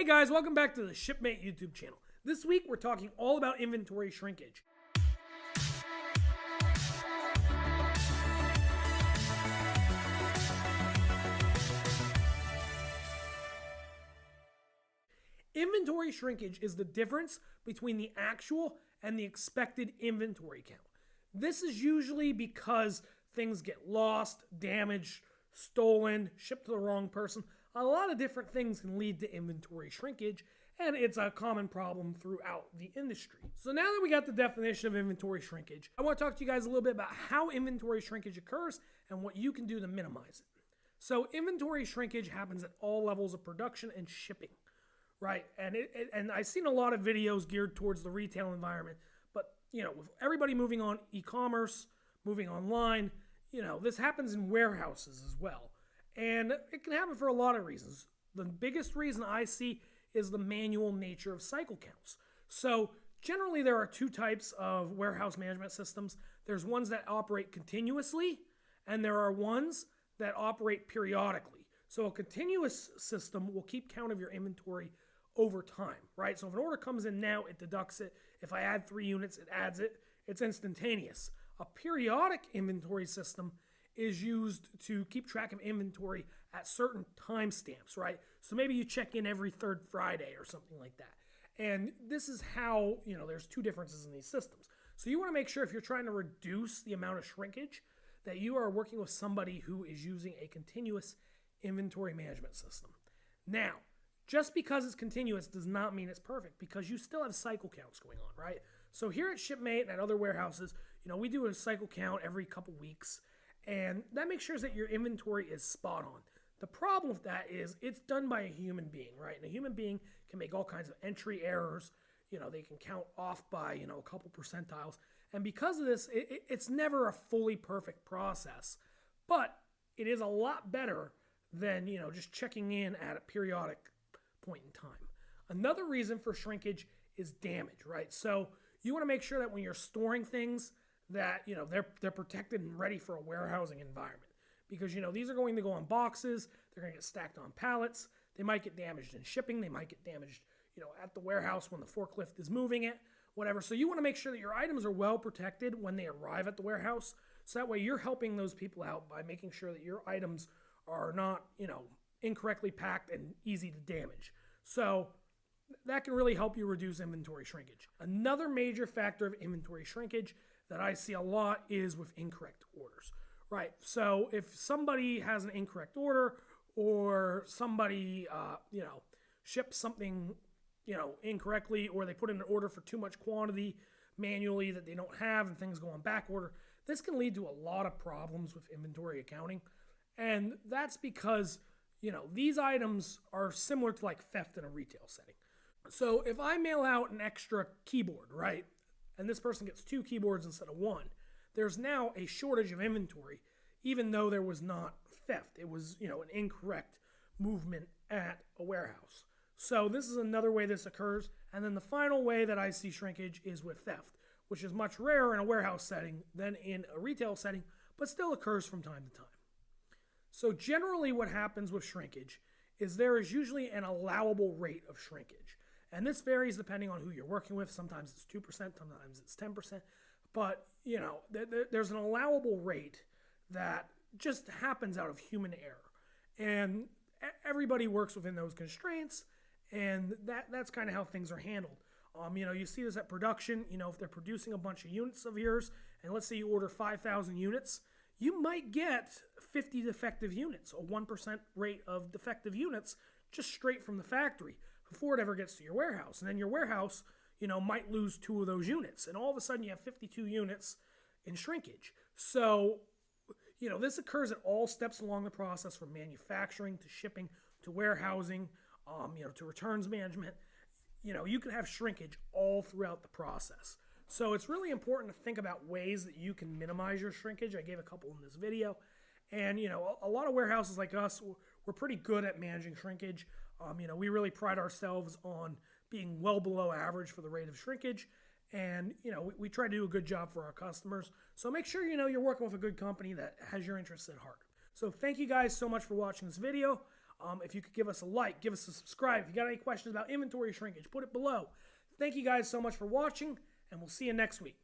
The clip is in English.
Hey guys, welcome back to the Shipmate YouTube channel. This week we're talking all about inventory shrinkage. Inventory shrinkage is the difference between the actual and the expected inventory count. This is usually because things get lost, damaged, stolen, shipped to the wrong person. A lot of different things can lead to inventory shrinkage, and it's a common problem throughout the industry. So now that we got the definition of inventory shrinkage, I want to talk to you guys a little bit about how inventory shrinkage occurs and what you can do to minimize it. So inventory shrinkage happens at all levels of production and shipping, right? And I've seen a lot of videos geared towards the retail environment, but with everybody moving on e-commerce, moving online, this happens in warehouses as well. And it can happen for a lot of reasons. The biggest reason I see is the manual nature of cycle counts. So generally there are two types of warehouse management systems. There's ones that operate continuously, and there are ones that operate periodically. So a continuous system will keep count of your inventory over time, right? So if an order comes in now, it deducts it. If I add 3 units, it adds it. It's instantaneous. A periodic inventory system is used to keep track of inventory at certain timestamps, right? So maybe you check in every 3rd Friday or something like that. And this is how, there's two differences in these systems. So you want to make sure if you're trying to reduce the amount of shrinkage that you are working with somebody who is using a continuous inventory management system. Now, just because it's continuous does not mean it's perfect, because you still have cycle counts going on, right? So here at Shipmate and at other warehouses, we do a cycle count every couple weeks, and that makes sure that your inventory is spot on. The problem with that is it's done by a human being, right? And a human being can make all kinds of entry errors. They can count off by, a couple percentiles. And because of this, it's never a fully perfect process. But it is a lot better than, just checking in at a periodic point in time. Another reason for shrinkage is damage, right? So you want to make sure that when you're storing things that, they're protected and ready for a warehousing environment. Because, these are going to go on boxes, they're going to get stacked on pallets, they might get damaged in shipping, they might get damaged, at the warehouse when the forklift is moving it, whatever. So you want to make sure that your items are well protected when they arrive at the warehouse. So that way you're helping those people out by making sure that your items are not, incorrectly packed and easy to damage. So that can really help you reduce inventory shrinkage. Another major factor of inventory shrinkage that I see a lot is with incorrect orders, right? So if somebody has an incorrect order, or somebody, ships something, incorrectly, or they put in an order for too much quantity manually that they don't have and things go on back order, this can lead to a lot of problems with inventory accounting. And that's because, these items are similar to like theft in a retail setting. So if I mail out an extra keyboard, right, and this person gets 2 keyboards instead of 1, there's now a shortage of inventory, even though there was not theft. It was, an incorrect movement at a warehouse. So this is another way this occurs. And then the final way that I see shrinkage is with theft, which is much rarer in a warehouse setting than in a retail setting, but still occurs from time to time. So generally what happens with shrinkage is there is usually an allowable rate of shrinkage. And this varies depending on who you're working with. Sometimes it's 2%, sometimes it's 10%. But, there's an allowable rate that just happens out of human error. And everybody works within those constraints, and that's kind of how things are handled. You see this at production. If they're producing a bunch of units of yours, and let's say you order 5,000 units, you might get 50 defective units, a 1% rate of defective units just straight from the factory before it ever gets to your warehouse. And then your warehouse, might lose 2 of those units. And all of a sudden you have 52 units in shrinkage. So, this occurs at all steps along the process, from manufacturing to shipping to warehousing, to returns management. You can have shrinkage all throughout the process. So it's really important to think about ways that you can minimize your shrinkage. I gave a couple in this video. And, a lot of warehouses like us, we're pretty good at managing shrinkage. We really pride ourselves on being well below average for the rate of shrinkage. And, we try to do a good job for our customers. So make sure, you're working with a good company that has your interests at heart. So thank you guys so much for watching this video. If you could give us a like, give us a subscribe. If you got any questions about inventory shrinkage, put it below. Thank you guys so much for watching, and we'll see you next week.